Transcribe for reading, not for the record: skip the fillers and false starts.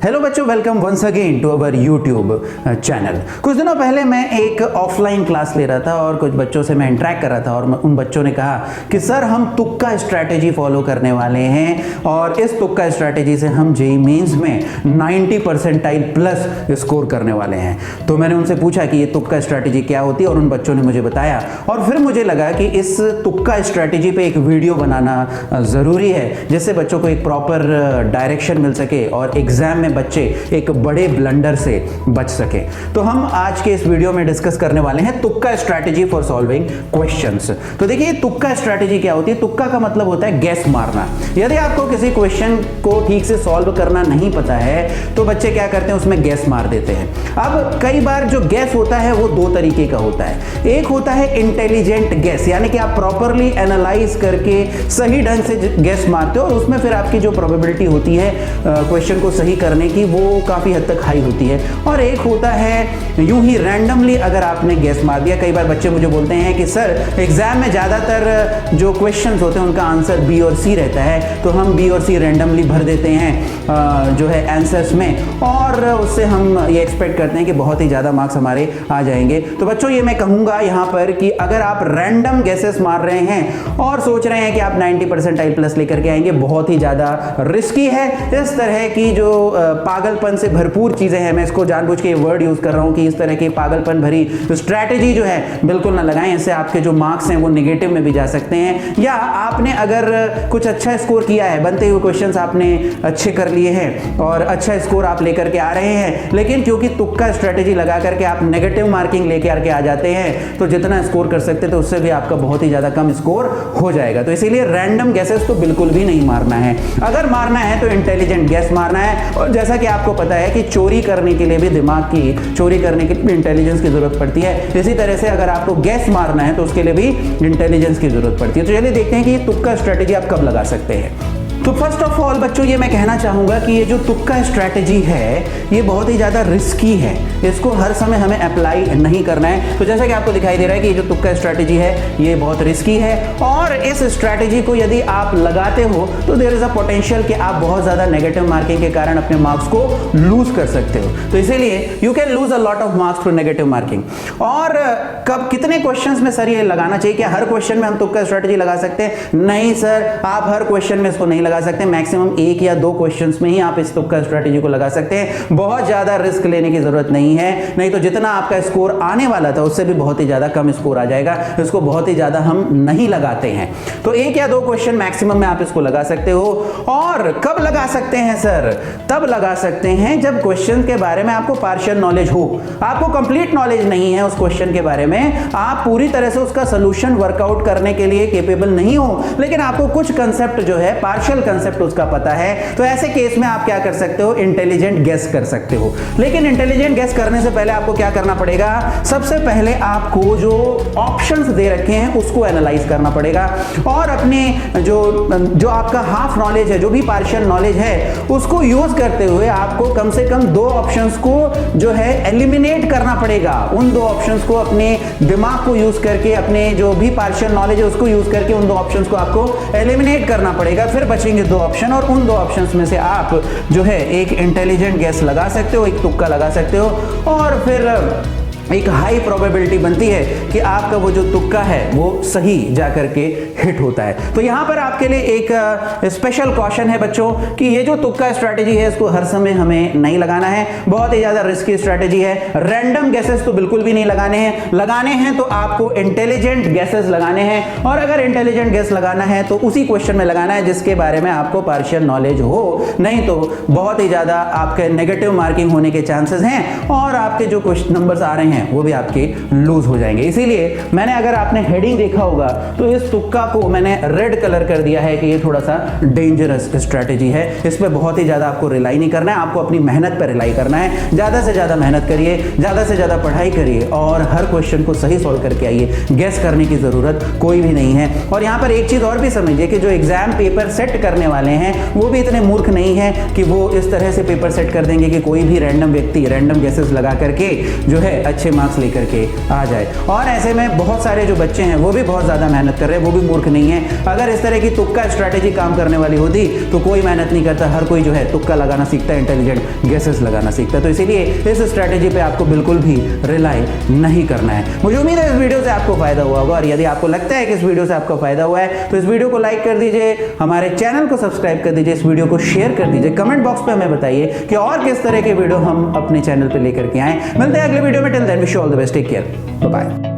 Hello बच्चों, welcome once again to our YouTube channel. कुछ दिनों पहले मैं एक ऑफलाइन क्लास ले रहा था और कुछ बच्चों से मैं इंटरेक्ट कर रहा था और उन बच्चों ने कहा कि सर हम तुक्का स्ट्रैटेजी फॉलो करने वाले हैं और इस तुक्का स्ट्रैटेजी से हम जेईई मेंस में 90 परसेंटाइल प्लस स्कोर करने वाले हैं। तो मैंने उनसे पूछा कि ये तुक्का स्ट्रैटेजी क्या होती है और उन बच्चों ने मुझे बताया और फिर मुझे लगा कि इस तुक्का स्ट्रैटेजी पे एक वीडियो बनाना ज़रूरी है जिससे बच्चों को एक प्रॉपर डायरेक्शन मिल सके और एग्जाम में बच्चे एक बड़े ब्लंडर से बच सके। तो हम आज के इस वीडियो में डिस्कस करने वाले हैं तुक्का स्ट्रैटेजी फॉर सॉल्विंग क्वेश्चंस। तो देखिए तुक्का स्ट्रैटेजी क्या होती है। तुक्का का मतलब होता है गैस मारना। यदि आपको किसी क्वेश्चन को ठीक से सॉल्व करना नहीं पता है तो बच्चे क्या करते हैं, उसमें गैस मार देते हैं। अब कई बार जो गैस होता है वो दो तरीके का होता है। एक होता है इंटेलिजेंट गैस, यानी कि आप प्रॉपरली एनालाइज करके सही ढंग से गैस मारते हो और उसमें फिर आपकी जो प्रोबेबिलिटी होती है क्वेश्चन को सही करने की वो काफ़ी हद तक हाई होती है। और एक होता है यूं ही रैंडमली अगर आपने गैस मार दिया। कई बार बच्चे मुझे बोलते हैं कि सर एग्जाम में ज़्यादातर जो क्वेश्चंस होते हैं उनका आंसर बी और सी रहता है, तो हम बी और सी रैंडमली भर देते हैं जो है आंसर्स में और उससे हम ये एक्सपेक्ट करते हैं कि बहुत ही ज़्यादा मार्क्स हमारे आ जाएंगे। तो बच्चों ये मैं कहूँगा यहाँ पर कि अगर आप रैंडम गैसेस मार रहे हैं और सोच रहे हैं कि आप 90 परसेंटाइल प्लस लेकर के आएंगे, बहुत ही ज़्यादा रिस्की है। इस तरह की जो पागलपन से भरपूर चीजें हैं, मैं इसको जानबूझ के वर्ड यूज कर रहा हूं कि इस तरह की पागलपन भरी स्ट्रैटेजी जो है बिल्कुल ना लगाएं। इससे आपके जो मार्क्स हैं वो नेगेटिव में भी जा सकते हैं। या आपने अगर कुछ अच्छा स्कोर किया है, बनते हुए क्वेश्चंस आपने अच्छे कर लिए हैं और अच्छा स्कोर आप लेकर के आ रहे हैं, लेकिन क्योंकि तुक्का स्ट्रैटेजी लगा करके आप नेगेटिव मार्किंग लेकर के आ जाते हैं तो जितना स्कोर कर सकते थे उससे भी आपका बहुत ही ज्यादा कम स्कोर हो जाएगा। तो इसीलिए रैंडम गैसेस तो बिल्कुल भी नहीं मारना है। अगर मारना है तो इंटेलिजेंट गैस मारना है। और जैसा कि आपको पता है कि चोरी करने के लिए भी दिमाग की, चोरी करने के लिए इंटेलिजेंस की जरूरत पड़ती है। इसी तरह से अगर आपको गैस मारना है तो उसके लिए भी इंटेलिजेंस की जरूरत पड़ती है। तो चलिए देखते हैं कि ये तुक्का स्ट्रैटेजी आप कब लगा सकते हैं। तो फर्स्ट ऑफ ऑल बच्चों ये मैं कहना चाहूंगा कि ये जो तुक्का स्ट्रैटेजी है ये बहुत ही ज़्यादा रिस्की है। इसको हर समय हमें अप्लाई नहीं करना है। तो जैसा कि आपको दिखाई दे रहा है कि ये जो तुक्का स्ट्रैटेजी है ये बहुत रिस्की है और इस स्ट्रैटेजी को यदि आप लगाते हो तो देयर इज अ पोटेंशियल कि आप बहुत ज़्यादा नेगेटिव मार्किंग के कारण अपने मार्क्स को लूज कर सकते हो। तो इसीलिए you can lose a lot of marks through negative marking. और कब कितने क्वेश्चंस में सर ये लगाना चाहिए? क्या हर क्वेश्चन में हम तुक्का स्ट्रैटेजी लगा सकते हैं? नहीं सर, आप हर क्वेश्चन में इसको नहीं लगा सकते। मैक्सिमम एक या दो क्वेश्चंस में ही आप इस तुक्का स्ट्रैटेजी को लगा सकते हैं। बहुत ज्यादा रिस्क लेने की जरूरत नहीं है, नहीं तो जितना आपका स्कोर आने वाला था उससे भी बहुत ही ज्यादा कम स्कोर आ जाएगा। इसको बहुत ही ज्यादा हम नहीं लगाते हैं। तो एक या दो क्वेश्चन मैक्सिमम में आप इसको लगा सकते हो। और कब लगा सकते हैं सर? तब लगा सकते हैं जब क्वेश्चन के बारे में आपको पार्शियल नॉलेज हो, आपको कंप्लीट नॉलेज नहीं है उस क्वेश्चन के बारे में, आप पूरी तरह से उसका सोल्यूशन वर्कआउट करने के लिए केपेबल नहीं हो, लेकिन आपको कुछ कंसेप्ट जो है, पार्शियल कंसेप्ट उसका पता है। तो ऐसे केस में आप क्या कर सकते हो? इंटेलिजेंट गेस कर सकते हो। लेकिन इंटेलिजेंट गेस करने से पहले आपको क्या करना पड़ेगा? सबसे पहले आपको जो ऑप्शंस दे रखे हैं उसको एनालाइज करना पड़ेगा और अपने जो आपका हाफ नॉलेज है, जो भी पार्शियल नॉलेज है, उसको यूज करते हुए आपको कम से कम दो ऑप्शंस को जो है एलिमिनेट करना पड़ेगा। उन दो ऑप्शंस को अपने दिमाग को यूज करके, अपने जो भी पार्शियल नॉलेज है उसको यूज करके उन दो ऑप्शंस को आपको एलिमिनेट करना पड़ेगा। फिर बचेंगे दो ऑप्शन और उन दो ऑप्शंस में से आप जो है एक इंटेलिजेंट गैस लगा सकते हो, एक तुक्का लगा सकते हो और फिर एक हाई प्रोबेबिलिटी बनती है कि आपका वो जो तुक्का है वो सही जाकर के हिट होता है। तो यहां पर आपके लिए एक स्पेशल कॉशन है बच्चों कि ये जो तुक्का स्ट्रैटेजी है इसको हर समय हमें नहीं लगाना है। बहुत ही ज्यादा रिस्की स्ट्रैटेजी है। रैंडम गैसेस तो बिल्कुल भी नहीं लगाने हैं। लगाने हैं तो आपको इंटेलिजेंट गैसेस लगाने हैं और अगर इंटेलिजेंट गैस लगाना है तो उसी क्वेश्चन में लगाना है जिसके बारे में आपको पार्शियल नॉलेज हो, नहीं तो बहुत ही ज्यादा आपके नेगेटिव मार्किंग होने के चांसेस हैं और आपके जो क्वेश्चन नंबर्स आ रहे हैं वो भी आपके लूज हो जाएंगे। इसीलिए मैंने, अगर आपने हेडिंग देखा होगा तो इस तुक्का को मैंने रेड कलर कर दिया है कि ये थोड़ा सा डेंजरस स्ट्रैटेजी है। इस पे बहुत ही ज्यादा आपको रिलाई नहीं करना है, आपको अपनी मेहनत पर रिलाई करना है। ज्यादा से ज्यादा मेहनत करिए, ज्यादा से ज्यादा पढ़ाई करिए और हर क्वेश्चन को सही सॉल्व करके आइए। गेस करने की जरूरत कोई भी नहीं है। और यहाँ पर एक चीज और भी समझिए कि जो एग्जाम पेपर सेट करने वाले हैं वो भी इतने मूर्ख नहीं है कि वो इस तरह से पेपर सेट कर देंगे कि कोई भी रैंडम व्यक्ति रैंडम गेसेस लगा करके जो है अच्छे अच्छे मार्क्स लेकर के आ जाए। और ऐसे में बहुत सारे जो बच्चे हैं वो भी बहुत ज़्यादा मेहनत कर रहे हैं, वो भी मूर्ख नहीं है। अगर इस तरह की तुक्का स्ट्रैटेजी काम करने वाली होती तो कोई मेहनत नहीं करता, हर कोई जो है तुक्का लगाना सीखता है, इंटेलिजेंट गेसेस लगाना सीखता है। तो इसीलिए इस स्ट्रैटेजी पे आपको बिल्कुल भी रिलाई नहीं करना है। मुझे उम्मीद है इस वीडियो से आपको फायदा हुआ होगा, और यदि आपको लगता है कि इस वीडियो से आपको फायदा हुआ है तो इस वीडियो को लाइक कर दीजिए, हमारे चैनल को सब्सक्राइब कर दीजिए, इस वीडियो को शेयर कर दीजिए, कमेंट बॉक्स पे हमें बताइए कि और किस तरह के वीडियो हम अपने चैनल पे लेकर के आए। मिलते हैं अगले वीडियो में, till then wish you all the best, take care, bye bye.